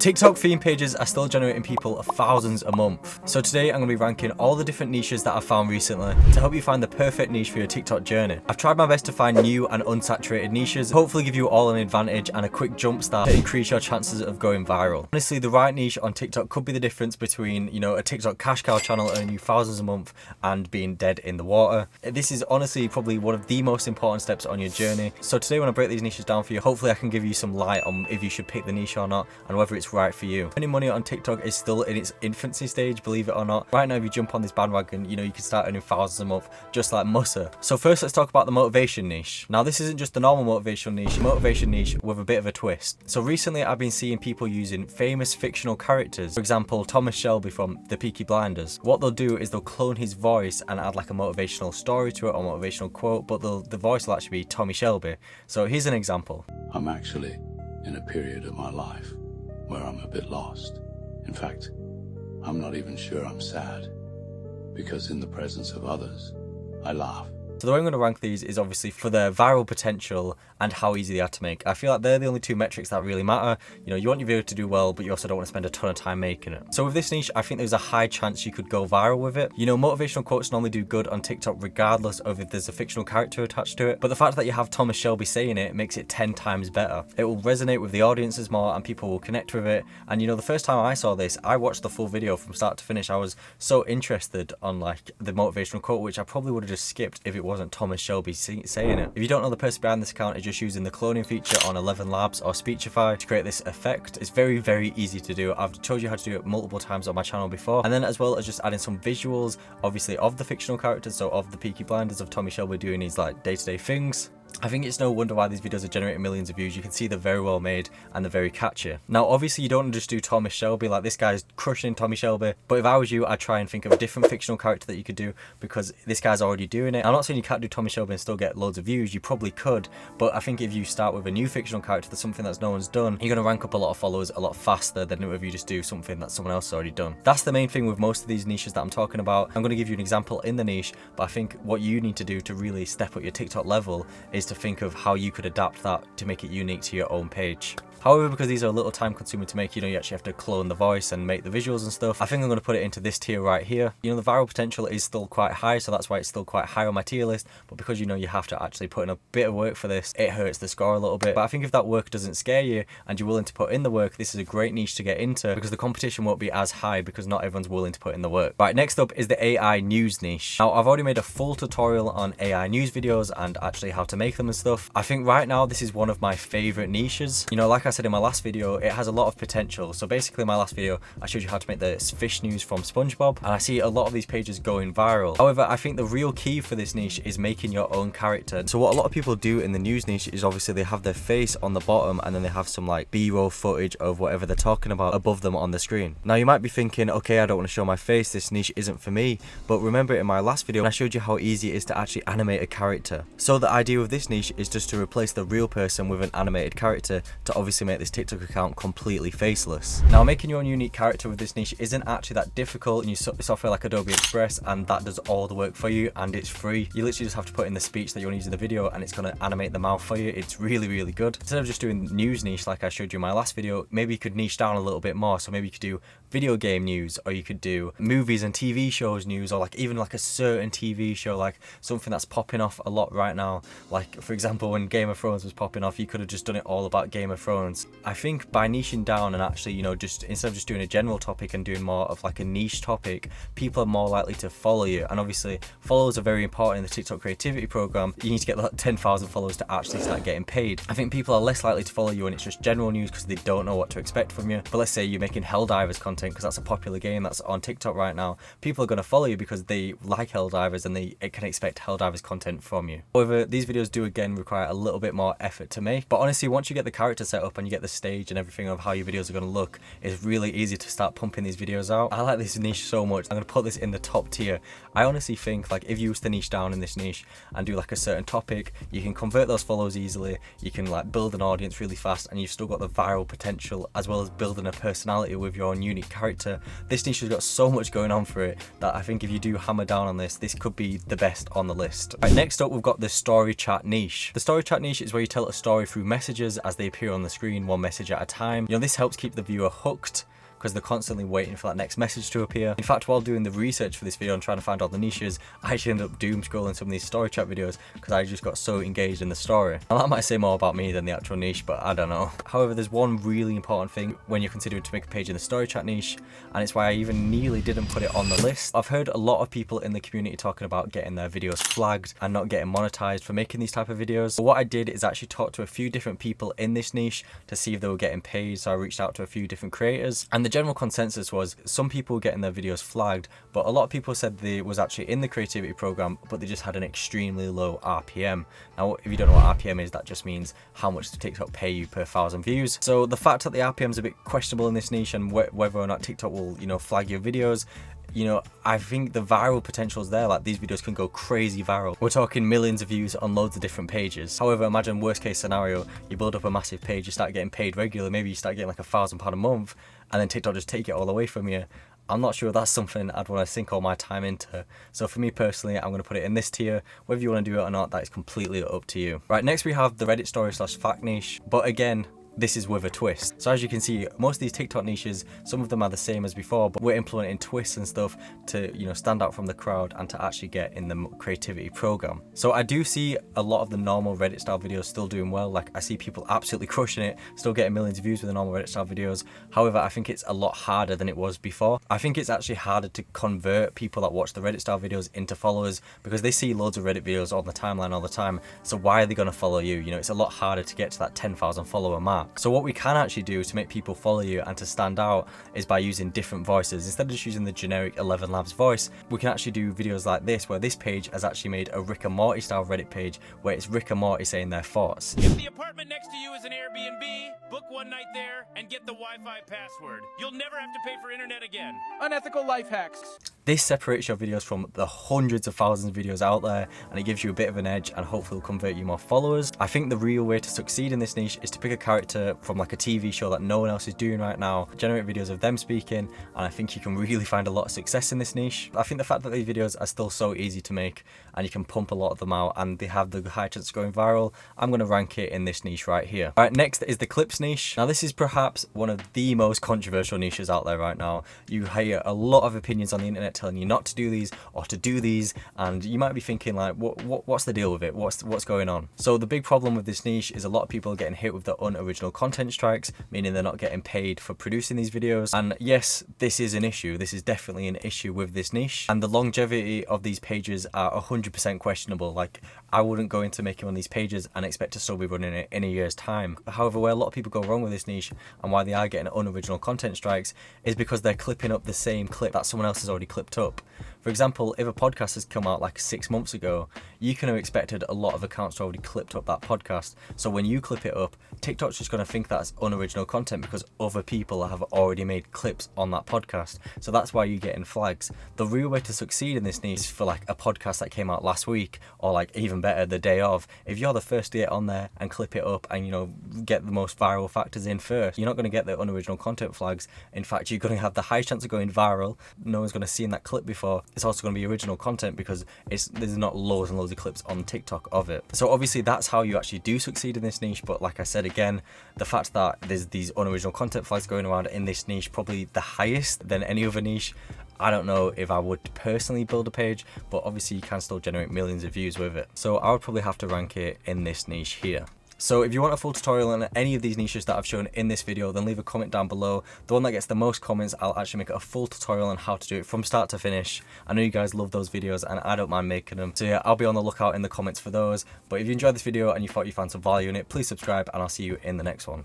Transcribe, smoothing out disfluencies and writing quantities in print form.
TikTok theme pages are still generating people thousands a month. So today I'm going to be ranking all the different niches that I've found recently to help you find the perfect niche for your TikTok journey. I've tried my best to find new and unsaturated niches, hopefully give you all an advantage and a quick jump start to increase your chances of going viral. Honestly, the right niche on TikTok could be the difference between, a TikTok cash cow channel earning you thousands a month and being dead in the water. This is honestly probably one of the most important steps on your journey. So today when I break these niches down for you, hopefully I can give you some light on if you should pick the niche or not and whether it's right for you. Earning money on TikTok is still in its infancy stage, believe it or not. Right now, if you jump on this bandwagon, you can start earning thousands a month just like Musa. So first, let's talk about the motivation niche. Now, this isn't just the normal motivational niche with a bit of a twist. So recently, I've been seeing people using famous fictional characters. For example, Thomas Shelby from the Peaky Blinders. What they'll do is they'll clone his voice and add like a motivational story to it or motivational quote, but the voice will actually be Tommy Shelby. So here's an example. I'm actually in a period of my life where I'm a bit lost. In fact, I'm not even sure I'm sad, because in the presence of others, I laugh. So the way I'm going to rank these is obviously for their viral potential and how easy they are to make. I feel like they're the only two metrics that really matter. You want your video to do well, but you also don't want to spend a ton of time making it. So with this niche, I think there's a high chance you could go viral with it. Motivational quotes normally do good on TikTok regardless of if there's a fictional character attached to it. But the fact that you have Thomas Shelby saying it makes it 10 times better. It will resonate with the audiences more and people will connect with it. And the first time I saw this, I watched the full video from start to finish. I was so interested on like the motivational quote, which I probably would have just skipped if it wasn't Thomas Shelby saying it. If you don't know, the person behind this account is just using the cloning feature on 11 Labs or Speechify to create this effect. It's very, very easy to do. I've told you how to do it multiple times on my channel before. And then as well as just adding some visuals, obviously of the fictional characters, so of the Peaky Blinders, of Tommy Shelby doing his like day-to-day things. I think it's no wonder why these videos are generating millions of views. You can see they're very well made and they're very catchy. Now, obviously, you don't just do Thomas Shelby, like this guy's crushing Tommy Shelby. But if I was you, I'd try and think of a different fictional character that you could do because this guy's already doing it. I'm not saying you can't do Tommy Shelby and still get loads of views. You probably could. But I think if you start with a new fictional character, that's something that's no one's done, you're going to rank up a lot of followers a lot faster than if you just do something that someone else has already done. That's the main thing with most of these niches that I'm talking about. I'm going to give you an example in the niche, but I think what you need to do to really step up your TikTok level is to think of how you could adapt that to make it unique to your own page. However, because these are a little time consuming to make, you actually have to clone the voice and make the visuals and stuff, I think I'm going to put it into this tier right here. The viral potential is still quite high, so that's why it's still quite high on my tier list. But because you have to actually put in a bit of work for this, it hurts the score a little bit. But I think if that work doesn't scare you and you're willing to put in the work, this is a great niche to get into because the competition won't be as high because not everyone's willing to put in the work. Right, next up is the AI news niche. Now, I've already made a full tutorial on AI news videos and actually how to make them and stuff. I think right now this is one of my favorite niches. Like I said in my last video, it has a lot of potential. So basically in my last video, I showed you how to make the fish news from SpongeBob, and I see a lot of these pages going viral. However, I think the real key for this niche is making your own character. So what a lot of people do in the news niche is obviously they have their face on the bottom and then they have some like B-roll footage of whatever they're talking about above them on the screen. Now you might be thinking, okay, I don't want to show my face, this niche isn't for me. But remember in my last video, I showed you how easy it is to actually animate a character. So the idea with this niche is just to replace the real person with an animated character to obviously make this TikTok account completely faceless. Now, making your own unique character with this niche isn't actually that difficult. You use software like Adobe Express and that does all the work for you and it's free. You literally just have to put in the speech that you want to use in the video and it's going to animate the mouth for you. It's really, really good. Instead of just doing news niche like I showed you in my last video, maybe you could niche down a little bit more. So maybe you could do video game news, or you could do movies and TV shows news, or like even like a certain TV show, like something that's popping off a lot right now. Like for example, when Game of Thrones was popping off, you could have just done it all about Game of Thrones. I think by niching down and actually, just instead of just doing a general topic and doing more of like a niche topic, people are more likely to follow you. And obviously followers are very important in the TikTok creativity program. You need to get like 10,000 followers to actually start getting paid. I think people are less likely to follow you when it's just general news because they don't know what to expect from you. But let's say you're making Helldivers content because that's a popular game that's on TikTok right now. People are going to follow you because they like Helldivers and they can expect Helldivers content from you. However, these videos do again require a little bit more effort to make. But honestly, once you get the character set up and you get the stage and everything of how your videos are going to look, it's really easy to start pumping these videos out. I like this niche so much. I'm going to put this in the top tier. I honestly think like if you was to niche down in this niche and do like a certain topic, you can convert those followers easily. You can like build an audience really fast and you've still got the viral potential as well as building a personality with your own unique character. This niche has got so much going on for it that I think if you do hammer down on this, this could be the best on the list. Right, next up we've got the story chat niche. niche. The story chat niche is where you tell a story through messages as they appear on the screen, one message at a time. You know, this helps keep the viewer hooked because they're constantly waiting for that next message to appear. In fact, while doing the research for this video and trying to find all the niches, I actually ended up doom scrolling some of these story chat videos because I just got so engaged in the story. Now that might say more about me than the actual niche, but I don't know. However, there's one really important thing when you're considering to make a page in the story chat niche, and it's why I even nearly didn't put it on the list. I've heard a lot of people in the community talking about getting their videos flagged and not getting monetized for making these type of videos. But what I did is actually talk to a few different people in this niche to see if they were getting paid. So I reached out to a few different creators, and the general consensus was some people were getting their videos flagged, but a lot of people said they was actually in the creativity program, but they just had an extremely low RPM. Now, if you don't know what RPM is, that just means how much does TikTok pay you per 1,000 views. So the fact that the RPM is a bit questionable in this niche and whether or not TikTok will, you know, flag your videos, you know, I think the viral potential is there. Like, these videos can go crazy viral. We're talking millions of views on loads of different pages. However, imagine worst case scenario, you build up a massive page, you start getting paid regularly, maybe you start getting like £1,000 a month, and then TikTok just take it all away from you. I'm not sure that's something I'd want to sink all my time into. So for me personally, I'm going to put it in this tier. Whether you want to do it or not, that is completely up to you. Right, next we have the Reddit story / fact niche. But again, this is with a twist. So as you can see, most of these TikTok niches, some of them are the same as before, but we're implementing twists and stuff to, you know, stand out from the crowd and to actually get in the creativity program. So I do see a lot of the normal Reddit style videos still doing well. Like, I see people absolutely crushing it, still getting millions of views with the normal Reddit style videos. However, I think it's a lot harder than it was before. I think it's actually harder to convert people that watch the Reddit style videos into followers because they see loads of Reddit videos on the timeline all the time. So why are they going to follow you? You know, it's a lot harder to get to that 10,000 follower mark. So what we can actually do to make people follow you and to stand out is by using different voices. Instead of just using the generic ElevenLabs voice, we can actually do videos like this, where this page has actually made a Rick and Morty style Reddit page where it's Rick and Morty saying their thoughts. If the apartment next to you is an Airbnb, book one night there and get the Wi-Fi password. You'll never have to pay for internet again. Unethical life hacks. This separates your videos from the hundreds of thousands of videos out there, and it gives you a bit of an edge and hopefully will convert you more followers. I think the real way to succeed in this niche is to pick a character from like a TV show that no one else is doing right now, generate videos of them speaking, and I think you can really find a lot of success in this niche. I think the fact that these videos are still so easy to make and you can pump a lot of them out and they have the high chance of going viral, I'm going to rank it in this niche right here. All right, next is the clips niche. Now this is perhaps one of the most controversial niches out there right now. You hear a lot of opinions on the internet telling you not to do these or to do these, and you might be thinking like, what's the deal with it? What's going on? So the big problem with this niche is a lot of people are getting hit with the unoriginal content strikes, meaning they're not getting paid for producing these videos. And yes, this is an issue. This is definitely an issue with this niche, and the longevity of these pages are 100% questionable. Like, I wouldn't go into making one of these pages and expect to still be running it in a year's time. However, where a lot of people go wrong with this niche and why they are getting unoriginal content strikes is because they're clipping up the same clip that someone else has already clipped up. For example, if a podcast has come out like 6 months ago, you can have expected a lot of accounts to already clipped up that podcast. So when you clip it up, TikTok's just going to think that's unoriginal content because other people have already made clips on that podcast. So that's why you're getting flags. The real way to succeed in this niche is for like a podcast that came out last week, or like even better, the day of. If you're the first to get on there and clip it up and, you know, get the most viral factors in first, you're not going to get the unoriginal content flags. In fact, you're going to have the high chance of going viral. No one's going to see in that clip before. It's also going to be original content because there's not loads and loads of clips on TikTok of it. So obviously that's how you actually do succeed in this niche. But like I said again, the fact that there's these unoriginal content flags going around in this niche, probably the highest than any other niche. I don't know if I would personally build a page, but obviously you can still generate millions of views with it. So I would probably have to rank it in this niche here. So if you want a full tutorial on any of these niches that I've shown in this video, then leave a comment down below. The one that gets the most comments, I'll actually make a full tutorial on how to do it from start to finish. I know you guys love those videos and I don't mind making them. So yeah, I'll be on the lookout in the comments for those. But if you enjoyed this video and you thought you found some value in it, please subscribe and I'll see you in the next one.